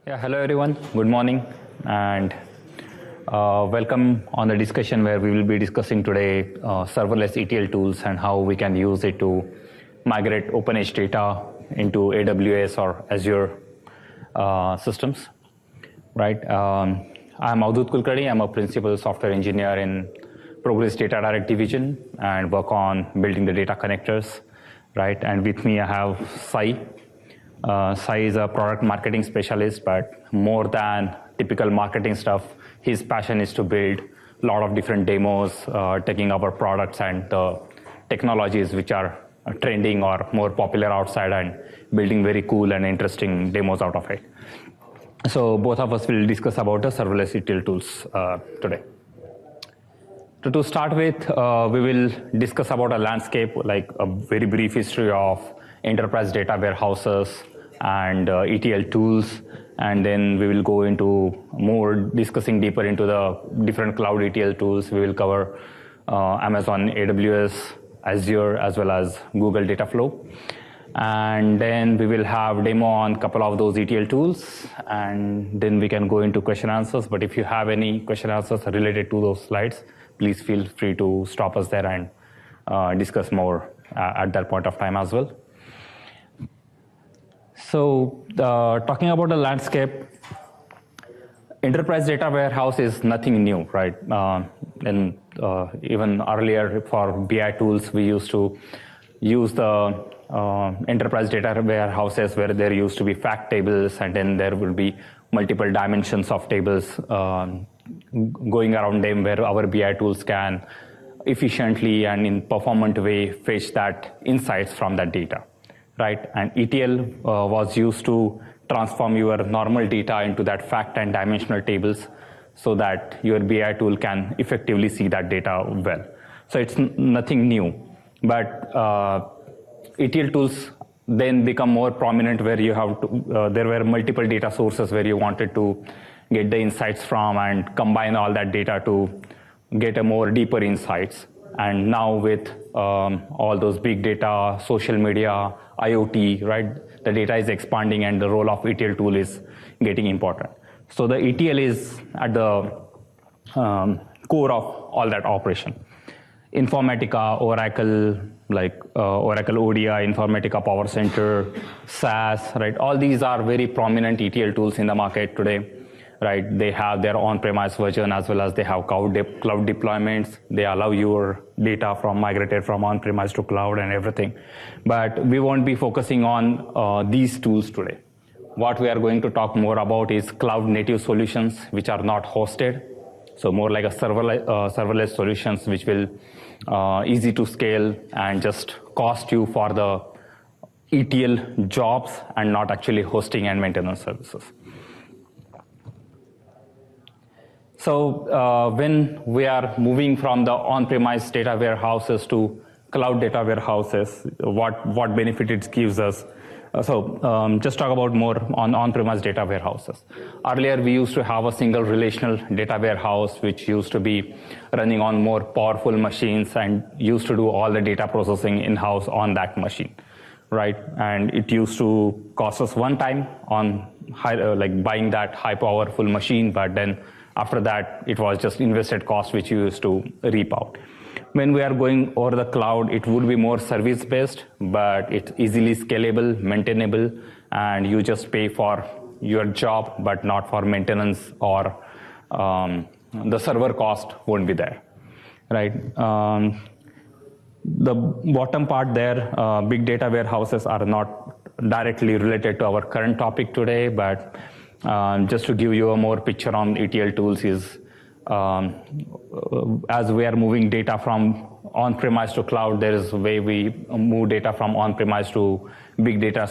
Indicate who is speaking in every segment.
Speaker 1: Yeah, hello everyone. Good morning, and welcome on the discussion where we will be discussing today serverless ETL tools and how we can use it to migrate OpenEdge data into AWS or Azure systems. Right? I'm Avdut Kulkarni. I'm a principal software engineer in Progress Data Direct division and work on building the data connectors. Right? And with me I have Sai. Sai is a product marketing specialist, but more than typical marketing stuff, his passion is to build a lot of different demos, taking our products and the technologies which are trending or more popular outside and building very cool and interesting demos out of it. So both of us will discuss about the serverless ETL tools today. So to start with, we will discuss about a landscape, like a very brief history of enterprise data warehouses and ETL tools, and then we will go into more discussing deeper into the different cloud ETL tools. We will cover Amazon, AWS, Azure, as well as Google Dataflow. And then we will have demo on a couple of those ETL tools, and then we can go into question answers. But if you have any question answers related to those slides, please feel free to stop us there and discuss more at that point of time as well. So talking about the landscape, enterprise data warehouse is nothing new, right? And even earlier for BI tools, we used to use the enterprise data warehouses where there used to be fact tables, and then there will be multiple dimensions of tables going around them, where our BI tools can efficiently and in performant way fetch that insights from that data. Right, and ETL was used to transform your normal data into that fact and dimensional tables so that your BI tool can effectively see that data well. So it's nothing new, but ETL tools then become more prominent where you have to, there were multiple data sources where you wanted to get the insights from and combine all that data to get a more deeper insights. And now with all those big data, social media, IoT, right, the data is expanding and the role of ETL tool is getting important. So the ETL is at the core of all that operation. Informatica, Oracle, like Oracle ODI, Informatica Power Center, SAS, right, all these are very prominent ETL tools in the market today. Right, they have their on-premise version as well as they have cloud deployments. They allow your data from migrated from on-premise to cloud and everything. But we won't be focusing on these tools today. What we are going to talk more about is cloud native solutions which are not hosted. So more like a serverless solutions which will easy to scale and just cost you for the ETL jobs and not actually hosting and maintenance services. So when we are moving from the on-premise data warehouses to cloud data warehouses, what benefit it gives us. Just talk about more on on-premise data warehouses. Earlier, we used to have a single relational data warehouse, which used to be running on more powerful machines and used to do all the data processing in-house on that machine, right? And it used to cost us one time on like buying that high powerful machine, but then after that, it was just invested cost which you used to reap out. When we are going over the cloud, it would be more service-based, but it's easily scalable, maintainable, and you just pay for your job, but not for maintenance or the server cost won't be there, right? The bottom part there, big data warehouses are not directly related to our current topic today, but just to give you a more picture on ETL tools is, as we are moving data from on-premise to cloud, there is a way we move data from on-premise to big data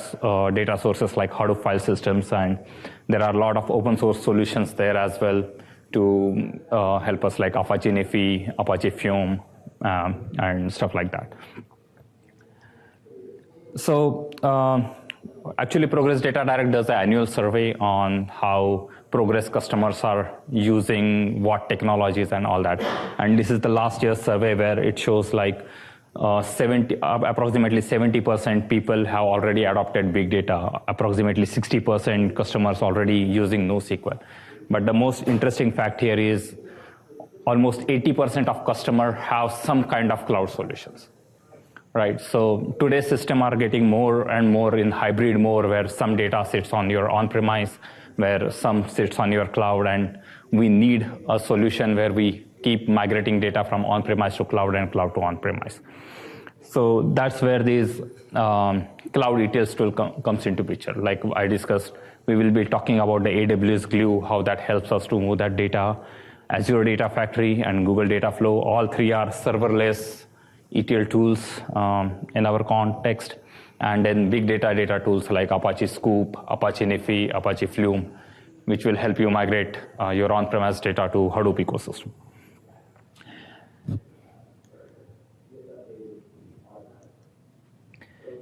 Speaker 1: data sources like Hadoop file systems, and there are a lot of open source solutions there as well to help us, like Apache Nifi, Apache Fume, and stuff like that. So actually, Progress Data Direct does an annual survey on how Progress customers are using what technologies and all that. And this is the last year's survey where it shows like approximately 70% people have already adopted big data. Approximately 60% customers already using NoSQL. But the most interesting fact here is almost 80% of customers have some kind of cloud solutions. Right, so today's systems are getting more and more in hybrid mode, where some data sits on your on-premise, where some sits on your cloud, and we need a solution where we keep migrating data from on-premise to cloud and cloud to on-premise. So that's where this cloud ETLs tool comes into picture. Like I discussed, we will be talking about the AWS Glue, how that helps us to move that data, Azure DataFactory and Google Dataflow. All three are serverless ETL tools in our context, and then big data tools like Apache Scoop, Apache Nifi, Apache Flume, which will help you migrate your on-premise data to Hadoop ecosystem.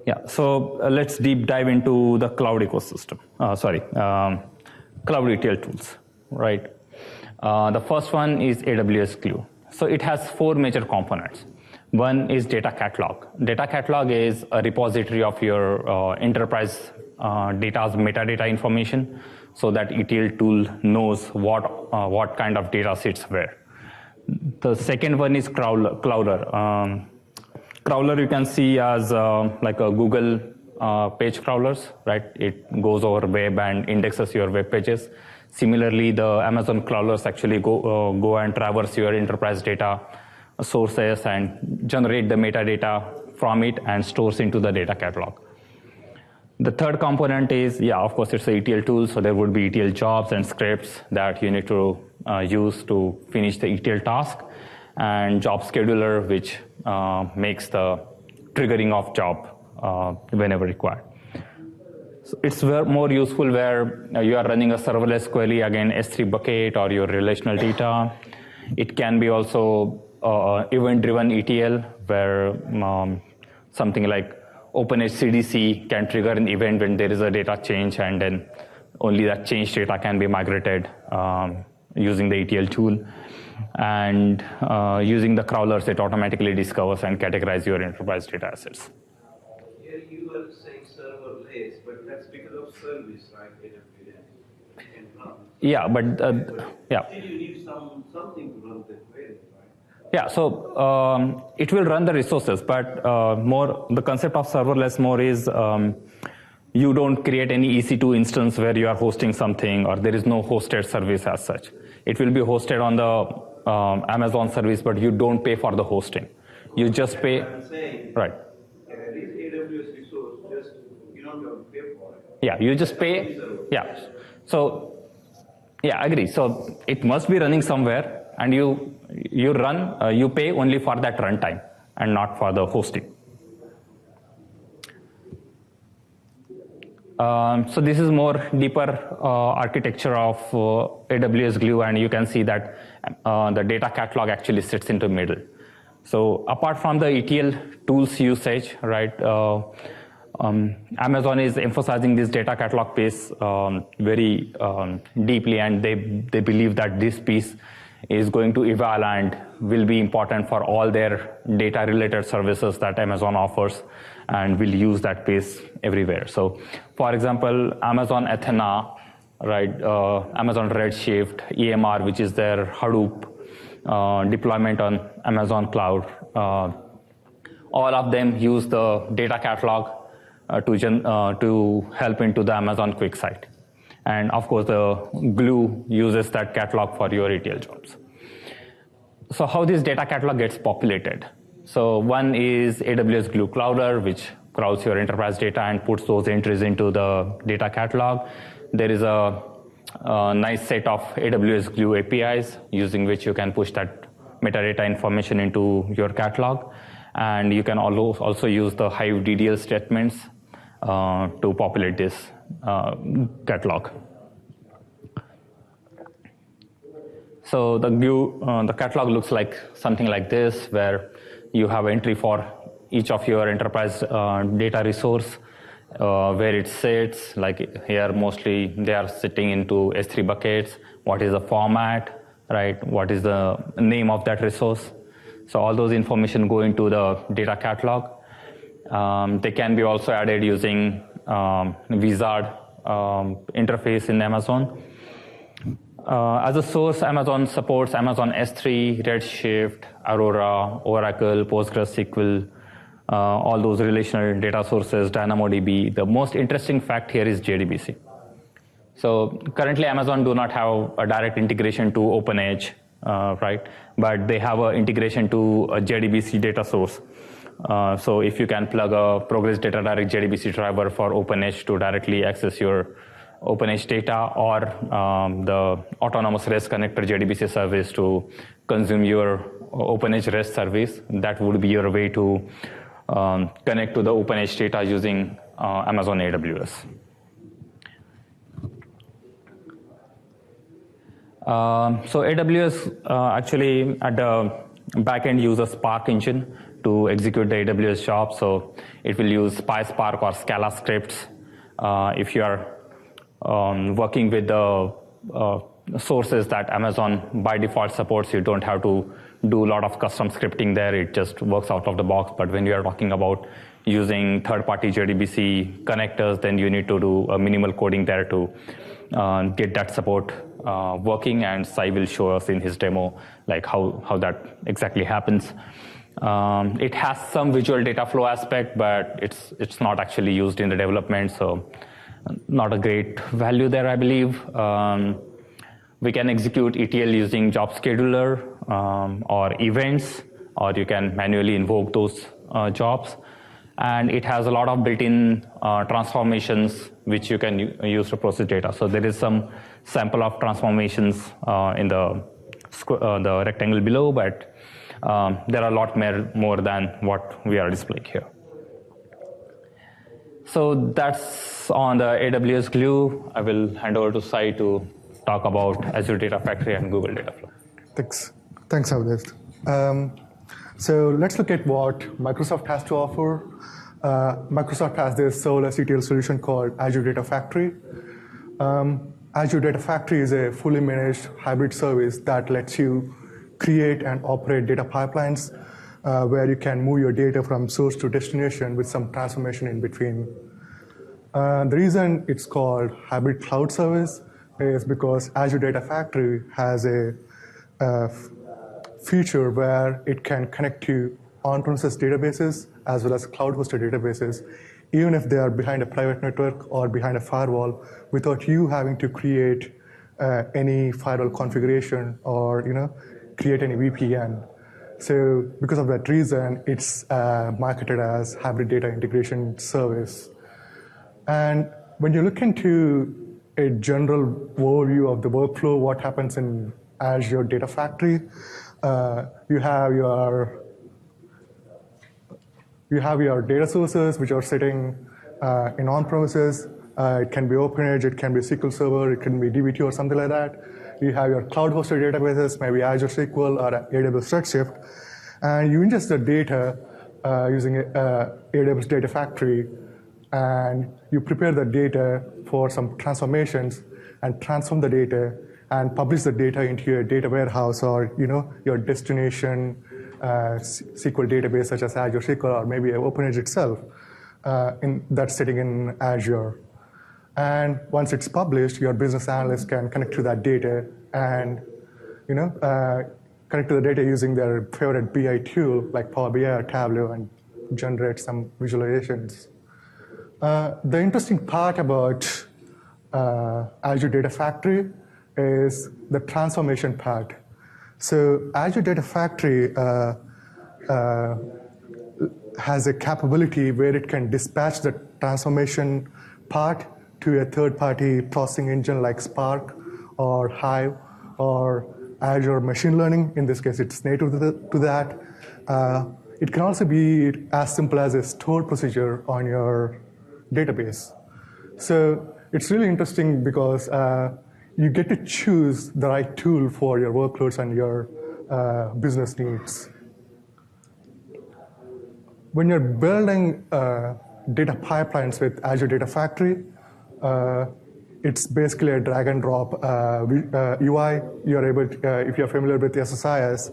Speaker 1: Yeah, so let's deep dive into the cloud ecosystem. Cloud ETL tools, right? The first one is AWS Glue. So it has four major components. One is data catalog. Data catalog is a repository of your enterprise data's metadata information, so that ETL tool knows what kind of data sits where. The second one is crawler. Crawler you can see as like a Google page crawlers, right? It goes over web and indexes your web pages. Similarly, the Amazon crawlers actually go and traverse your enterprise data sources and generate the metadata from it and stores into the data catalog. The third component is, of course, it's an ETL tool, so there would be ETL jobs and scripts that you need to use to finish the ETL task, and job scheduler, which makes the triggering of job whenever required. So it's more useful where you are running a serverless query, again, S3 bucket or your relational data. It can be also event-driven ETL, where something like OpenEdge CDC can trigger an event when there is a data change, and then only that changed data can be migrated using the ETL tool. And using the crawlers, it automatically discovers and categorizes your enterprise data assets.
Speaker 2: Here you were saying serverless, but that's because of service, right? AWS can run.
Speaker 1: Yeah, but
Speaker 2: Still you need something to run the query, right?
Speaker 1: Yeah, so it will run the resources, but more the concept of serverless more is you don't create any EC2 instance where you are hosting something, or there is no hosted service as such. It will be hosted on the Amazon service, but you don't pay for the hosting. You just pay.
Speaker 2: I'm saying,
Speaker 1: right.
Speaker 2: This AWS resource, just you don't have to pay for it.
Speaker 1: Yeah, you just pay. Yeah. So, yeah, I agree. So it must be running somewhere, and you pay only for that runtime and not for the hosting. So this is more deeper architecture of AWS Glue, and you can see that the data catalog actually sits into the middle. So apart from the ETL tools usage, right, Amazon is emphasizing this data catalog piece very deeply, and they believe that this piece is going to evolve and will be important for all their data-related services that Amazon offers, and will use that piece everywhere. So, for example, Amazon Athena, right, Amazon Redshift, EMR, which is their Hadoop deployment on Amazon Cloud, all of them use the data catalog to help into the Amazon QuickSight. And of course, the Glue uses that catalog for your ETL jobs. So how this data catalog gets populated? So one is AWS Glue Crawler, which crawls your enterprise data and puts those entries into the data catalog. There is a nice set of AWS Glue APIs using which you can push that metadata information into your catalog. And you can also use the Hive DDL statements to populate this catalog. So the catalog looks like something like this, where you have entry for each of your enterprise data resource, where it sits. Like here, mostly they are sitting into S3 buckets. What is the format, right? What is the name of that resource? So all those information go into the data catalog. They can be also added using Wizard interface in Amazon. As a source, Amazon supports Amazon S3, Redshift, Aurora, Oracle, PostgreSQL, all those relational data sources, DynamoDB. The most interesting fact here is JDBC. So currently, Amazon do not have a direct integration to OpenEdge, right? But they have an integration to a JDBC data source. So if you can plug a Progress Data Direct JDBC driver for OpenEdge to directly access your OpenEdge data, or the autonomous REST connector JDBC service to consume your OpenEdge REST service, that would be your way to connect to the OpenEdge data using Amazon AWS. So AWS actually at the backend uses Spark engine to execute the AWS job. So it will use PySpark or Scala scripts. If you are working with the sources that Amazon by default supports, you don't have to do a lot of custom scripting there. It just works out of the box. But when you are talking about using third-party JDBC connectors, then you need to do a minimal coding there to get that support working. And Sai will show us in his demo like how that exactly happens. It has some visual data flow aspect, but it's not actually used in the development, so not a great value there, I believe. We can execute ETL using job scheduler or events, or you can manually invoke those jobs. And it has a lot of built-in transformations which you can use to process data. So there is some sample of transformations in the rectangle below, but there are a lot more than what we are displaying here. So that's on the AWS Glue. I will hand over to Sai to talk about Azure DataFactory and Google Dataflow.
Speaker 3: Thanks, Avdesh. So let's look at what Microsoft has to offer. Microsoft has this serverless ETL solution called Azure DataFactory. Azure DataFactory is a fully managed hybrid service that lets you create and operate data pipelines where you can move your data from source to destination with some transformation in between. The reason it's called hybrid cloud service is because Azure DataFactory has a feature where it can connect to on-premises databases as well as cloud-hosted databases, even if they are behind a private network or behind a firewall, without you having to create any firewall configuration or create any VPN. So because of that reason, it's marketed as hybrid data integration service. And when you look into a general overview of the workflow, what happens in Azure Data Factory, you have your data sources which are sitting in on-premises. It can be OpenEdge, it can be SQL Server, it can be DB2 or something like that. You have your cloud-hosted databases, maybe Azure SQL or AWS Redshift, and you ingest the data using AWS Data Factory, and you prepare the data for some transformations and transform the data and publish the data into your data warehouse or your destination SQL database such as Azure SQL or maybe OpenEdge itself that's sitting in Azure. And once it's published, your business analyst can connect to that data and connect to the data using their favorite BI tool like Power BI or Tableau and generate some visualizations. The interesting part about Azure Data Factory is the transformation part. So Azure Data Factory has a capability where it can dispatch the transformation part to a third-party processing engine like Spark or Hive or Azure Machine Learning. In this case, it's native to that. It can also be as simple as a stored procedure on your database. So it's really interesting because you get to choose the right tool for your workloads and your business needs. When you're building data pipelines with Azure Data Factory, it's basically a drag and drop UI. You're able to, if you're familiar with SSIS,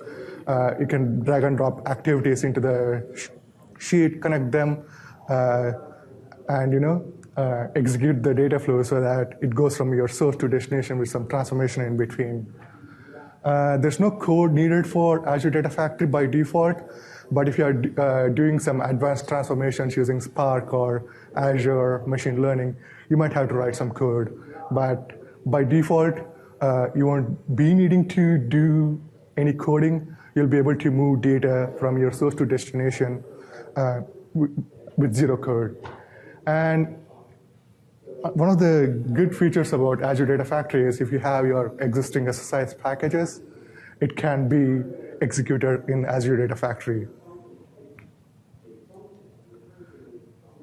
Speaker 3: You can drag and drop activities into the sheet, connect them, and execute the data flow so that it goes from your source to destination with some transformation in between. There's no code needed for Azure Data Factory by default, but if you are doing some advanced transformations using Spark or Azure machine learning, you might have to write some code. But by default, you won't be needing to do any coding. You'll be able to move data from your source to destination with zero code. And one of the good features about Azure Data Factory is if you have your existing SSIS packages, it can be executed in Azure Data Factory.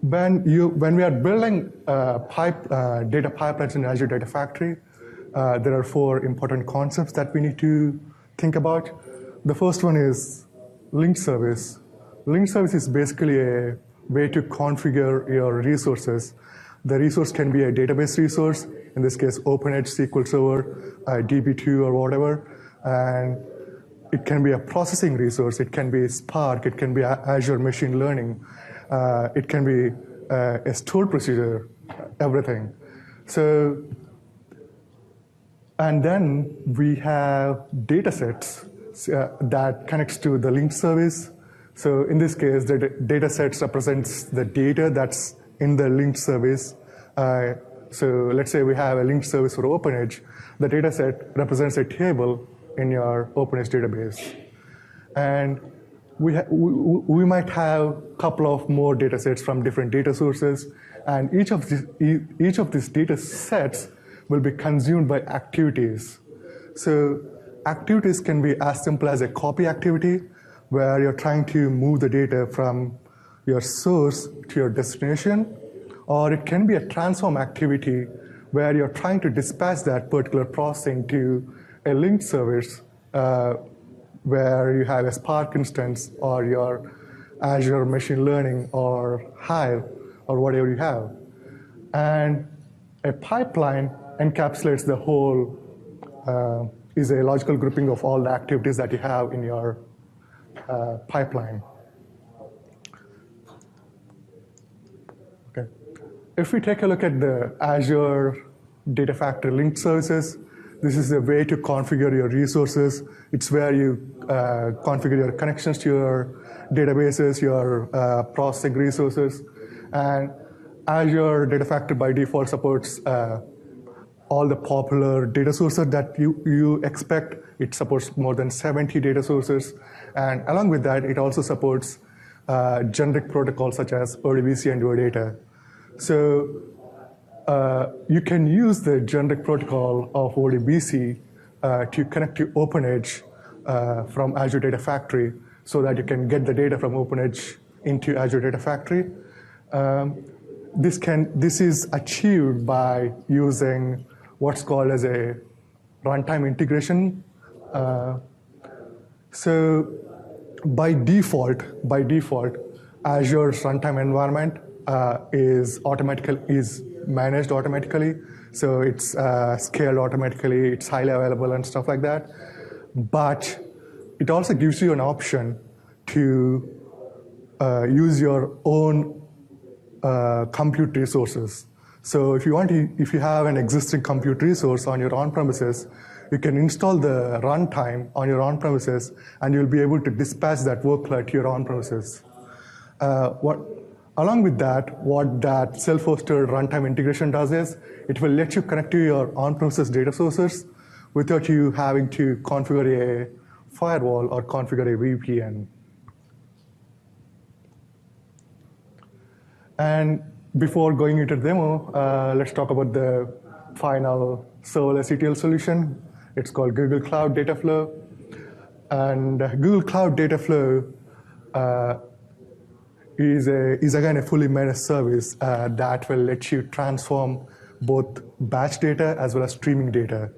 Speaker 3: When we are building data pipelines in Azure Data Factory, there are 4 important concepts that we need to think about. The first one is linked service. Linked service is basically a way to configure your resources. The resource can be a database resource, in this case, OpenEdge, SQL Server, DB2, or whatever. And it can be a processing resource. It can be Spark. It can be Azure machine learning. It can be a stored procedure, everything. So, and then we have data sets that connects to the linked service. So in this case, the data sets represents the data that's in the linked service. So let's say we have a linked service for OpenEdge. The data set represents a table in your OpenEdge database. And we might have a couple of more data sets from different data sources. And each of these data sets will be consumed by activities. So activities can be as simple as a copy activity, where you're trying to move the data from your source to your destination, or it can be a transform activity where you're trying to dispatch that particular processing to a linked service where you have a Spark instance or your Azure machine learning or Hive or whatever you have. And a pipeline encapsulates the whole, is a logical grouping of all the activities that you have in your pipeline. Okay. If we take a look at the Azure Data Factory linked services, this is a way to configure your resources. It's where you configure your connections to your databases, your processing resources. And Azure Data Factory by default supports all the popular data sources that you expect. It supports more than 70 data sources. And along with that, it also supports generic protocols such as ODBC and OData. So you can use the generic protocol of ODBC to connect to OpenEdge from Azure Data Factory so that you can get the data from OpenEdge into Azure Data Factory. This is achieved by using what's called as a runtime integration. So by default, Azure's runtime environment is managed automatically. So it's scaled automatically, it's highly available and stuff like that. But it also gives you an option to use your own compute resources. So if you have an existing compute resource on your on-premises, you can install the runtime on your on-premises, and you'll be able to dispatch that workload to your on-premises. Along with that, what that self-hosted runtime integration does is it will let you connect to your on-premises data sources without you having to configure a firewall or configure a VPN. And before going into the demo, let's talk about the final serverless ETL solution. It's called Google Cloud Dataflow. And Google Cloud Dataflow is again a fully managed service that will let you transform both batch data as well as streaming data.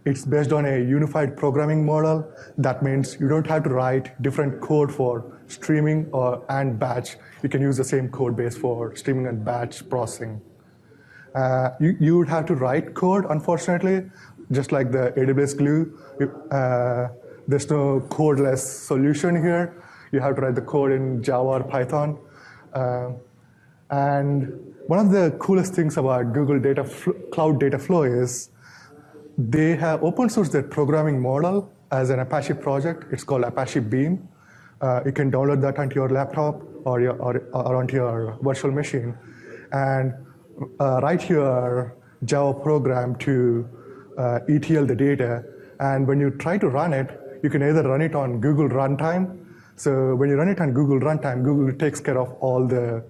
Speaker 3: It's based on a unified programming model. That means you don't have to write different code for streaming and batch. You can use the same code base for streaming and batch processing. You would have to write code, unfortunately, just like the AWS Glue. there's no codeless solution here. You have to write the code in Java or Python. And one of the coolest things about Google Cloud Data Flow is they have open sourced their programming model as an Apache project. It's called Apache Beam. You can download that onto your laptop or onto your virtual machine and write your Java program to ETL the data. And when you try to run it, you can either run it on Google Runtime. So when you run it on Google Runtime, Google takes care of all the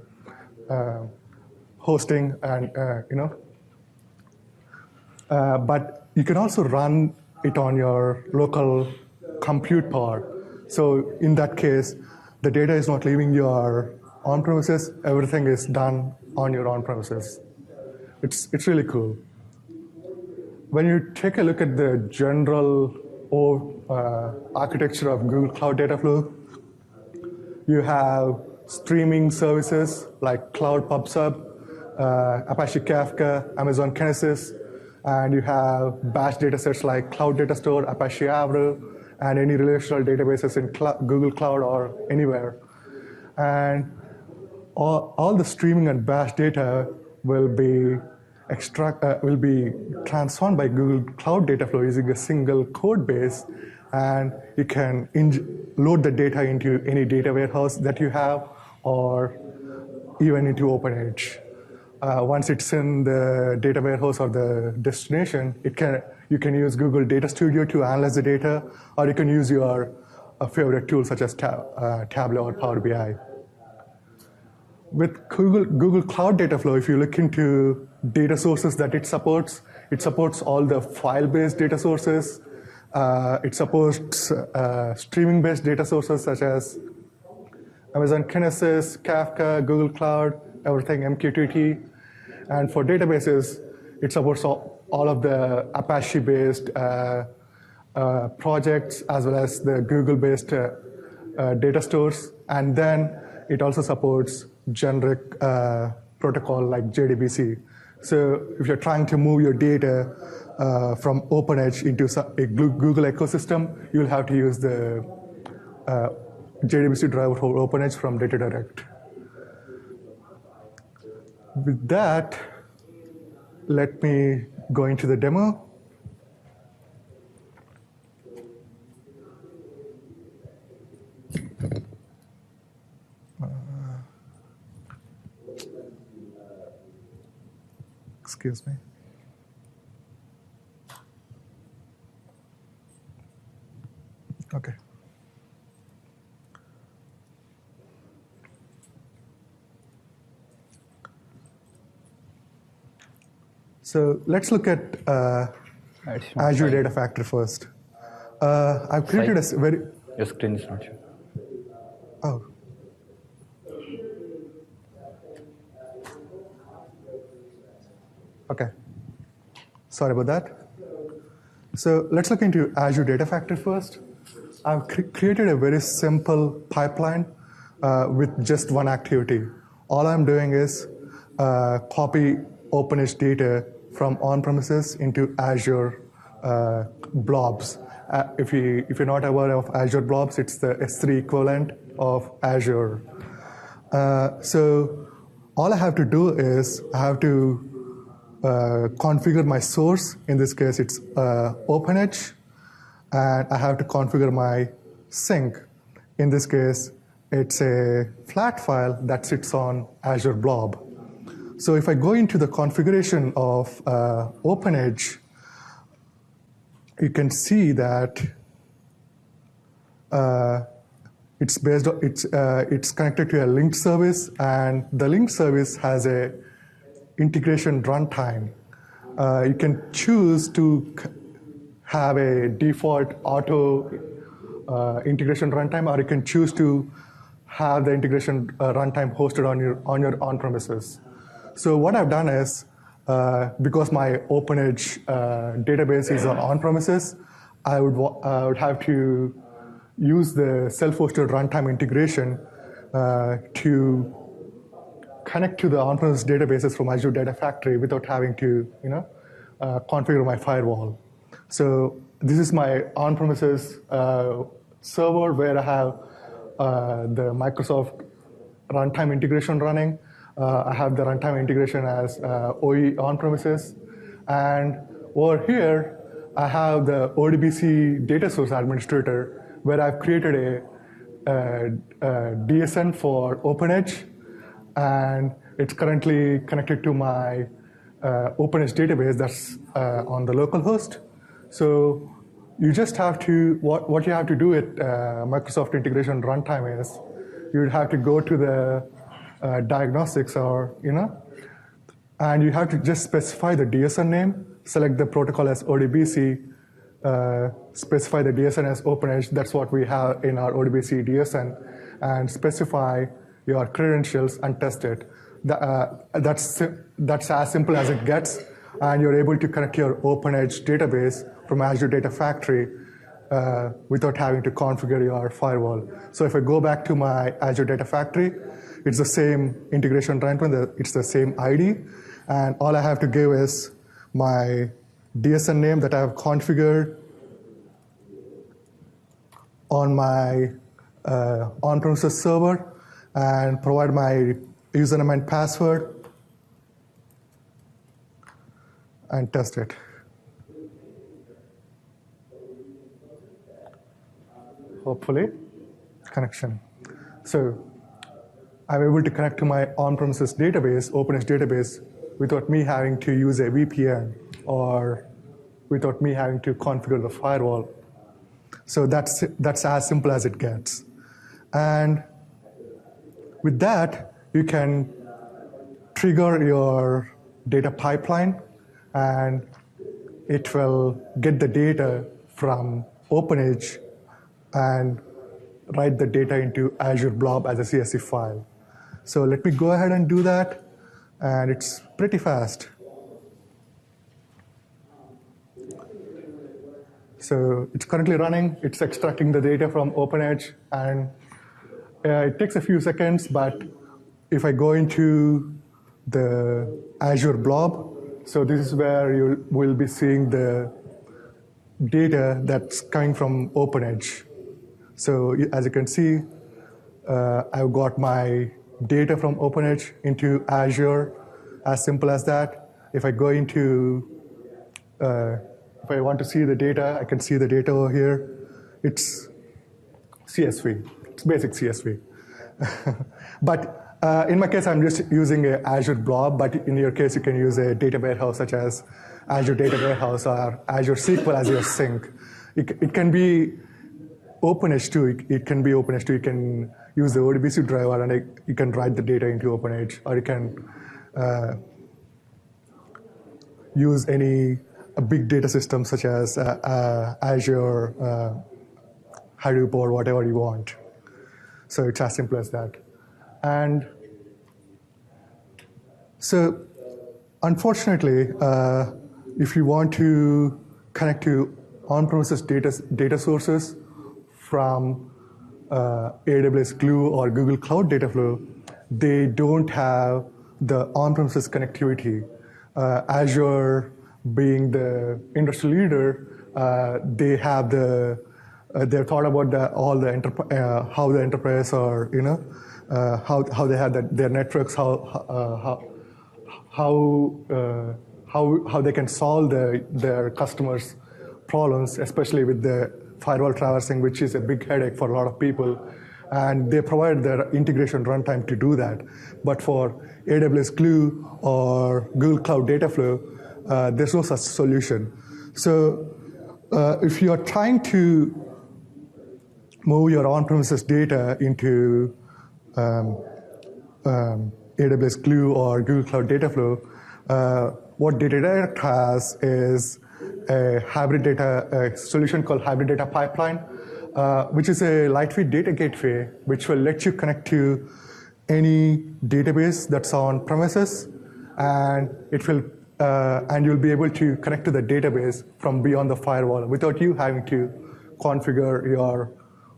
Speaker 3: hosting and but you can also run it on your local compute power. So in that case, the data is not leaving your on-premises. Everything is done on your on-premises. It's really cool. When you take a look at the general architecture of Google Cloud Data Flow, you have streaming services like Cloud PubSub, Apache Kafka, Amazon Kinesis, and you have batch datasets like Cloud Data Store, Apache Avro, and any relational databases in Google Cloud or anywhere. And all the streaming and batch data will be transformed by Google Cloud Data Flow using a single code base, and you can load the data into any data warehouse that you have, or even into OpenEdge. Once it's in the data warehouse or the destination, you can use Google Data Studio to analyze the data, or you can use your favorite tools such as Tableau or Power BI. With Google Cloud Data Flow, if you look into data sources that it supports all the file-based data sources. It supports streaming-based data sources such as Amazon Kinesis, Kafka, Google Cloud, everything MQTT. And for databases, it supports all of the Apache-based projects as well as the Google-based data stores. And then it also supports generic protocol like JDBC. So if you're trying to move your data from OpenEdge into a Google ecosystem, you'll have to use the JDBC driver for OpenEdge from DataDirect. With that, let me go into the demo. Excuse me. Okay. So let's look at Azure DataFactory first. I've created a very...
Speaker 1: Your screen is not showing.
Speaker 3: Oh. Okay. Sorry about that. So let's look into Azure DataFactory first. I've created a very simple pipeline with just one activity. All I'm doing is copy OpenEdge data from on-premises into Azure blobs. If you're not aware of Azure blobs, it's the S3 equivalent of Azure. So all I have to do is I have to configure my source. In this case, it's OpenEdge. And I have to configure my sink. In this case, it's a flat file that sits on Azure Blob. So if I go into the configuration of OpenEdge, you can see that it's connected to a linked service, and the linked service has a integration runtime. You can choose to have a default auto integration runtime, or you can choose to have the integration runtime hosted on your on-premises. So what I've done is, because my OpenEdge database is on-premises, I would have to use the self-hosted runtime integration to connect to the on-premise databases from Azure DataFactory without having to configure my firewall. So this is my on-premises server where I have the Microsoft runtime integration running. I have the runtime integration as OE on-premises. And over here, I have the ODBC data source administrator where I've created a DSN for OpenEdge. And it's currently connected to my OpenEdge database that's on the local host. So you just have to, what you have to do at Microsoft Integration Runtime is you would have to go to the diagnostics and you have to just specify the DSN name, select the protocol as ODBC, specify the DSN as OpenEdge. That's what we have in our ODBC DSN, and specify your credentials and test it. That's as simple as it gets, and you're able to connect your OpenEdge database from Azure DataFactory without having to configure your firewall. So if I go back to my Azure DataFactory, it's the same integration runtime, it's the same ID, and all I have to give is my DSN name that I have configured on my on-premises server, and provide my username and password, and test it. Hopefully, connection. So I'm able to connect to my on-premises database, OpenEdge database, without me having to use a VPN or without me having to configure the firewall. So that's as simple as it gets. And with that, you can trigger your data pipeline, and it will get the data from OpenEdge and write the data into Azure Blob as a CSV file. So let me go ahead and do that, and it's pretty fast. So it's currently running. It's extracting the data from OpenEdge, and it takes a few seconds, but if I go into the Azure Blob, so this is where you will be seeing the data that's coming from OpenEdge. So as you can see, I've got my data from OpenEdge into Azure, as simple as that. If I go into, if I want to see the data, I can see the data over here. It's CSV, it's basic CSV. But in my case, I'm just using a Azure Blob, but in your case, you can use a data warehouse such as Azure Data Warehouse or Azure SQL as your sink. It can be OpenEdge too. It can be OpenEdge too. You can use the ODBC driver and you can write the data into OpenEdge, or you can use a big data system such as Azure Hadoop or whatever you want. So it's as simple as that. And so unfortunately, if you want to connect to on-premises data sources from AWS Glue or Google Cloud Dataflow, they don't have the on-premises connectivity. Azure, being the industry leader, they have they're thought about how the enterprise are, how they have their networks, how they can solve their customers' problems, especially with the firewall traversing, which is a big headache for a lot of people. And they provide their integration runtime to do that. But for AWS Glue or Google Cloud Dataflow, there's no such solution. So if you're trying to move your on-premises data into AWS Glue or Google Cloud Dataflow, what Data Direct has is a solution called Hybrid Data Pipeline, which is a lightweight data gateway, which will let you connect to any database that's on premises, and and you'll be able to connect to the database from beyond the firewall without you having to configure your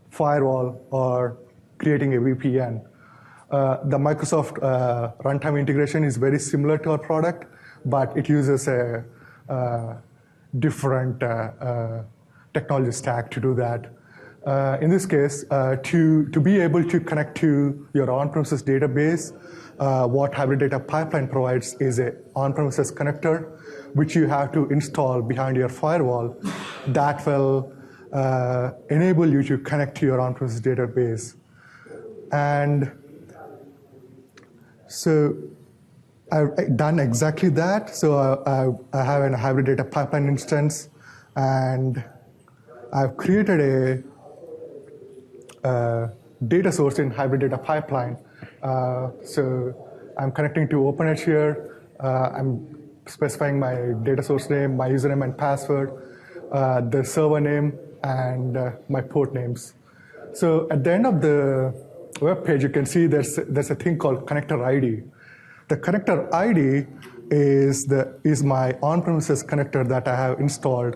Speaker 3: firewall or creating a VPN. The Microsoft runtime integration is very similar to our product, but it uses a different technology stack to do that. In this case, to be able to connect to your on-premises database, what Hybrid Data Pipeline provides is an on-premises connector, which you have to install behind your firewall that will enable you to connect to your on-premises database. And so I've done exactly that. So I have a Hybrid Data Pipeline instance, and I've created a data source in Hybrid Data Pipeline. So I'm connecting to OpenEdge here. I'm specifying my data source name, my username and password, the server name, and my port names. So at the end of the web page, you can see there's a thing called connector ID. The connector ID is my on-premises connector that I have installed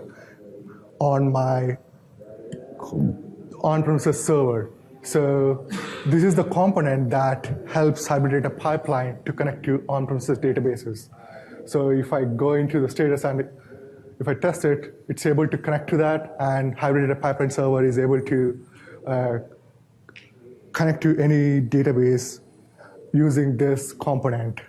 Speaker 3: on my on-premises server. So this is the component that helps Hybrid Data Pipeline to connect to on-premises databases. So if I go into the status and if I test it, it's able to connect to that, and Hybrid Data Pipeline server is able to connect to any database using this component.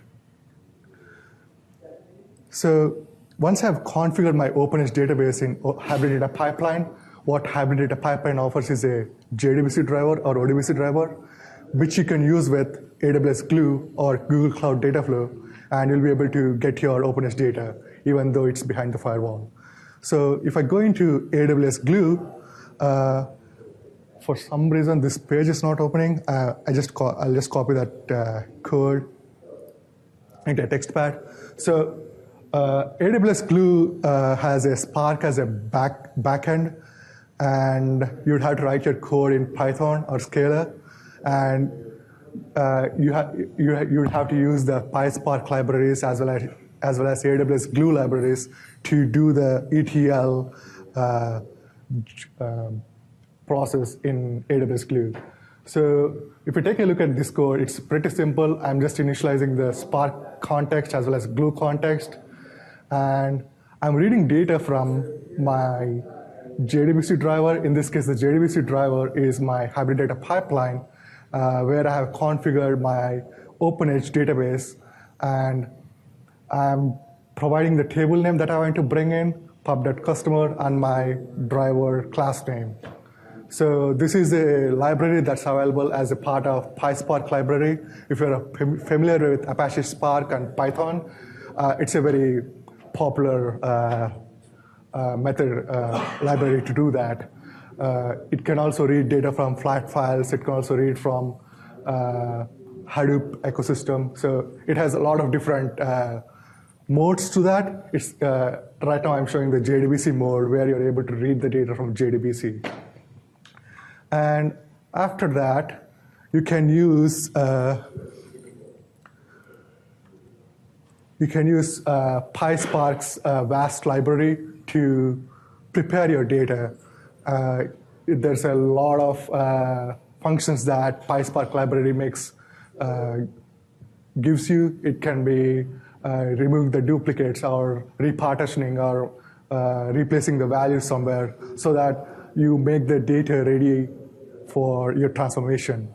Speaker 3: So once I've configured my OpenEdge database in Hybrid Data Pipeline, what Hybrid Data Pipeline offers is a JDBC driver or ODBC driver, which you can use with AWS Glue or Google Cloud Dataflow, and you'll be able to get your OpenEdge data, even though it's behind the firewall. So if I go into AWS Glue, for some reason this page is not opening. I'll just copy that code into a text pad. So AWS Glue has a Spark as a backend, and you'd have to write your code in Python or Scala, and you would have to use the PySpark libraries as well as AWS Glue libraries to do the ETL process in AWS Glue. So if you take a look at this code, it's pretty simple. I'm just initializing the Spark context as well as Glue context, and I'm reading data from my JDBC driver. In this case, the JDBC driver is my Hybrid Data Pipeline, where I have configured my OpenEdge database, and I'm providing the table name that I want to bring in, pub.customer, and my driver class name. So this is a library that's available as a part of PySpark library. If you're familiar with Apache Spark and Python, it's a very popular library to do that. It can also read data from flat files. It can also read from Hadoop ecosystem. So it has a lot of different modes to that. It's, right now I'm showing the JDBC mode where you're able to read the data from JDBC. And after that, you can use PySpark's vast library to prepare your data. There's a lot of functions that PySpark library gives you. It can be removing the duplicates or repartitioning or replacing the values somewhere so that you make the data ready for your transformation.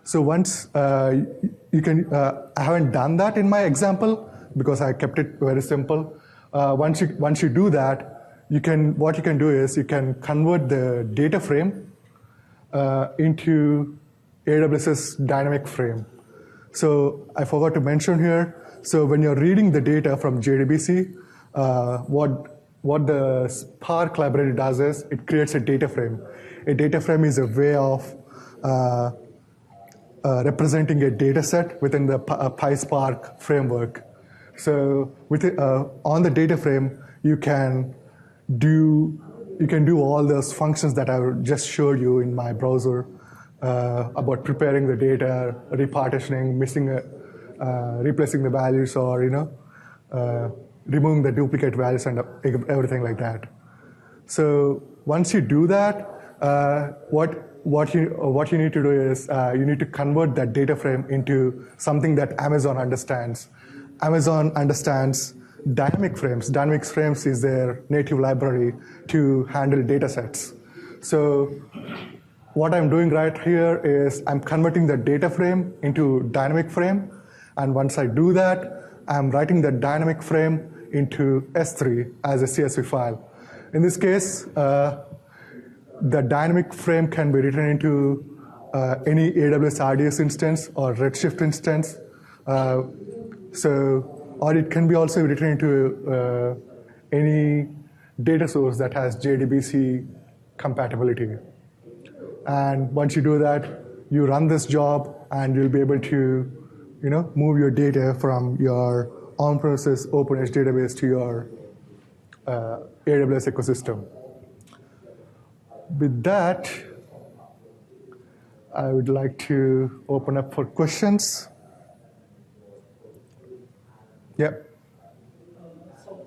Speaker 3: So once you can, I haven't done that in my example because I kept it very simple. Once you do that, what you can do is you can convert the data frame into AWS's dynamic frame. So I forgot to mention here. So when you're reading the data from JDBC, what the Spark library does is it creates a data frame. A data frame is a way of representing a data set within the PySpark framework. So on the data frame, you can do all those functions that I just showed you in my browser about preparing the data, repartitioning, replacing the values, or removing the duplicate values and everything like that. So once you do that, what you need to do is you need to convert that data frame into something that Amazon understands. Amazon understands dynamic frames. Dynamic frames is their native library to handle data sets. So what I'm doing right here is I'm converting the data frame into dynamic frame. And once I do that, I'm writing the dynamic frame into S3 as a CSV file. In this case, the dynamic frame can be written into any AWS RDS instance or Redshift instance. Or it can be also written into any data source that has JDBC compatibility. And once you do that, you run this job, and you'll be able to, move your data from your on-premises OpenEdge database to your AWS ecosystem. With that, I would like to open up for questions. Yep.
Speaker 4: So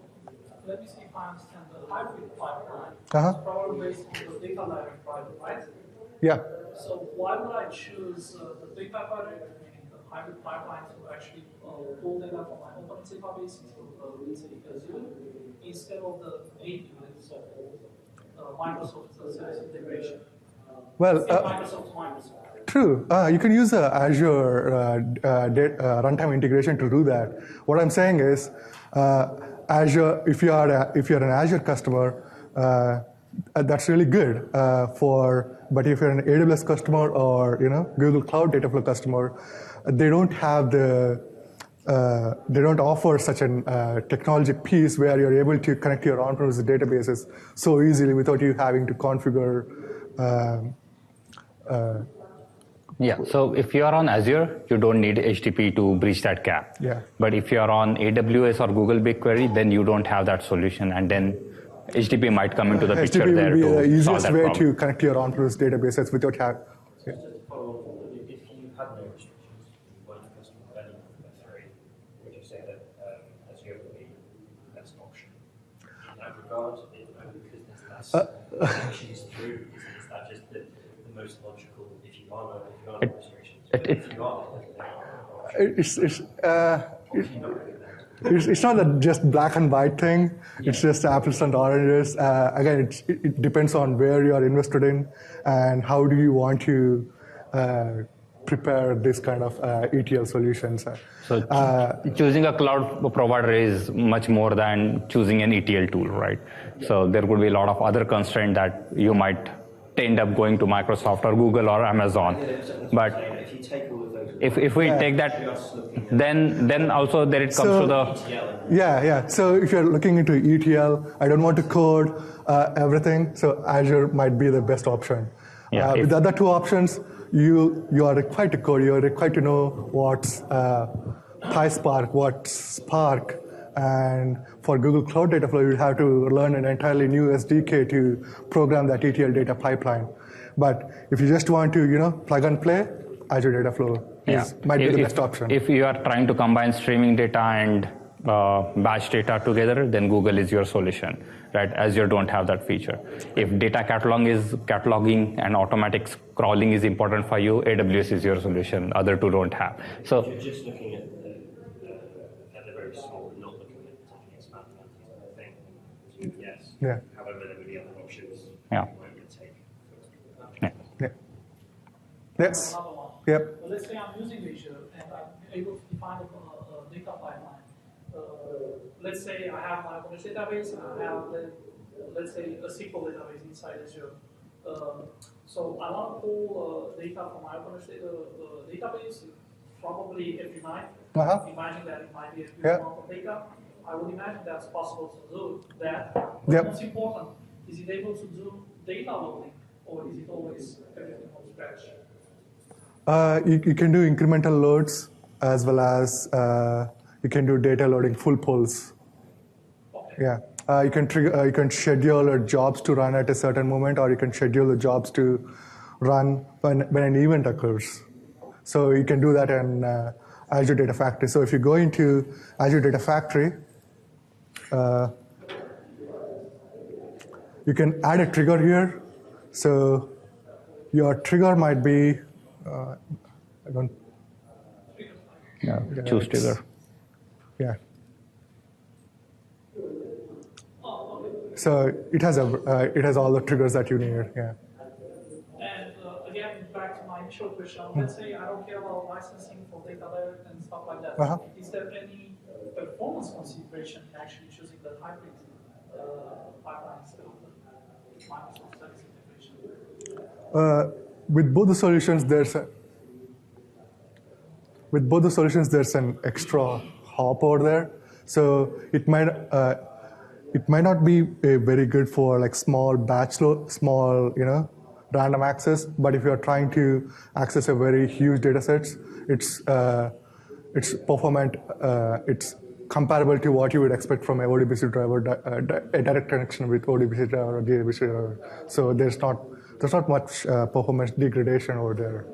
Speaker 4: let me see if I understand the hybrid pipeline.
Speaker 3: Uh-huh.
Speaker 4: It's probably based on the data library project, right?
Speaker 3: Yeah.
Speaker 4: So why would I choose the data project, meaning the hybrid pipeline, to actually pull data from my OpenEdge database into, let's say, Azure, instead of the AWS, Microsoft service integration?
Speaker 3: Well,
Speaker 4: Microsoft.
Speaker 3: True. You can use Azure runtime integration to do that. What I'm saying is, Azure. If you're an Azure customer, that's really good. But if you're an AWS customer or Google Cloud Dataflow customer, they don't have they don't offer such a technology piece where you're able to connect your on-premises databases so easily without you having to configure.
Speaker 1: Yeah, so if you are on Azure, you don't need HTTP to breach that gap.
Speaker 3: Yeah.
Speaker 1: But if you are on AWS or Google BigQuery, then you don't have that solution, and then HTTP might come into the picture
Speaker 3: HTTP
Speaker 1: there
Speaker 3: will be
Speaker 1: to
Speaker 3: the easiest
Speaker 1: solve that
Speaker 3: way
Speaker 1: problem.
Speaker 3: to connect your on-premise databases without having. Yeah.
Speaker 5: Just to follow up, if you had no restrictions, you weren't a customer of any of the three, would you say that Azure would be the best option in that regard? Because there's less connections through, is that just the most logical if you are no restrictions? If you are,
Speaker 3: It's not a just black and white thing. It's just apples and oranges. Again, it depends on where you are invested in and how do you want to prepare this kind of ETL solutions.
Speaker 1: So choosing a cloud provider is much more than choosing an ETL tool, right? So there could be a lot of other constraints that you might end up going to Microsoft or Google or Amazon. But
Speaker 5: if you take all of those,
Speaker 1: if we take that, then also there it comes to the...
Speaker 3: Yeah. So if you're looking into ETL, I don't want to code everything, so Azure might be the best option.
Speaker 1: Yeah,
Speaker 3: with the other two options, you are required to code. You are required to know what's PySpark, what's Spark, and for Google Cloud Dataflow, you have to learn an entirely new SDK to program that ETL data pipeline. But if you just want to, plug and play, Azure Dataflow might be the best option.
Speaker 1: If you are trying to combine streaming data and batch data together, then Google is your solution, right? Azure don't have that feature. If data cataloging and automatic crawling is important for you, AWS is your solution. Other two don't have. So
Speaker 5: if you're just looking at the very small, not looking at taking expand thing, yes.
Speaker 3: Yeah.
Speaker 5: However, there would be other options.
Speaker 1: Yeah.
Speaker 5: You won't take.
Speaker 3: Yeah. Yes.
Speaker 4: Another one.
Speaker 3: Yep.
Speaker 4: Well, let's say I'm using Azure and I'm able to define a data pipeline. Let's say I have my OpenEdge database and I have, let's say, a SQL database inside Azure. So I want to pull data from my OpenEdge database probably every night.
Speaker 3: Uh-huh.
Speaker 4: Imagine that it might be a huge
Speaker 3: Yeah.
Speaker 4: amount of data. I would imagine that's possible to do that.
Speaker 3: Yep.
Speaker 4: Most important, is it able to do data loading, or is it always everything from scratch?
Speaker 3: You can do incremental loads as well as you can do data loading full pulls.
Speaker 4: Okay.
Speaker 3: Yeah. You can schedule your jobs to run at a certain moment, or you can schedule the jobs to run when an event occurs. So you can do that in Azure DataFactory. So if you go into Azure DataFactory, you can add a trigger here. So your trigger might be,
Speaker 1: choose trigger.
Speaker 3: Yeah. So it has all the triggers that you need. Yeah.
Speaker 4: And again, back to my initial question. Let's say I don't care about licensing for data layer and stuff like that.
Speaker 3: Uh-huh.
Speaker 4: Is there any performance consideration in actually choosing the hybrid pipeline instead of the Microsoft Service integration?
Speaker 3: With both the solutions, there's an extra hop over there. So it might not be very good for like small batch load, small random access. But if you're trying to access a very huge data sets, it's performant. It's comparable to what you would expect from a ODBC driver, a direct connection with ODBC driver or DBC driver. So there's not much performance degradation over there.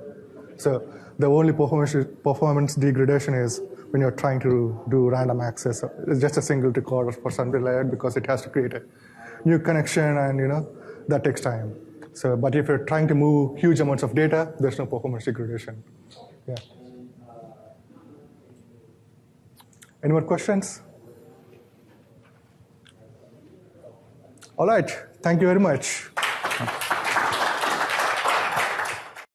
Speaker 3: So the only performance degradation is when you're trying to do random access. It's just a single record for something like that because it has to create a new connection, and that takes time. So, but if you're trying to move huge amounts of data, there's no performance degradation. Yeah. Any more questions? All right. Thank you very much.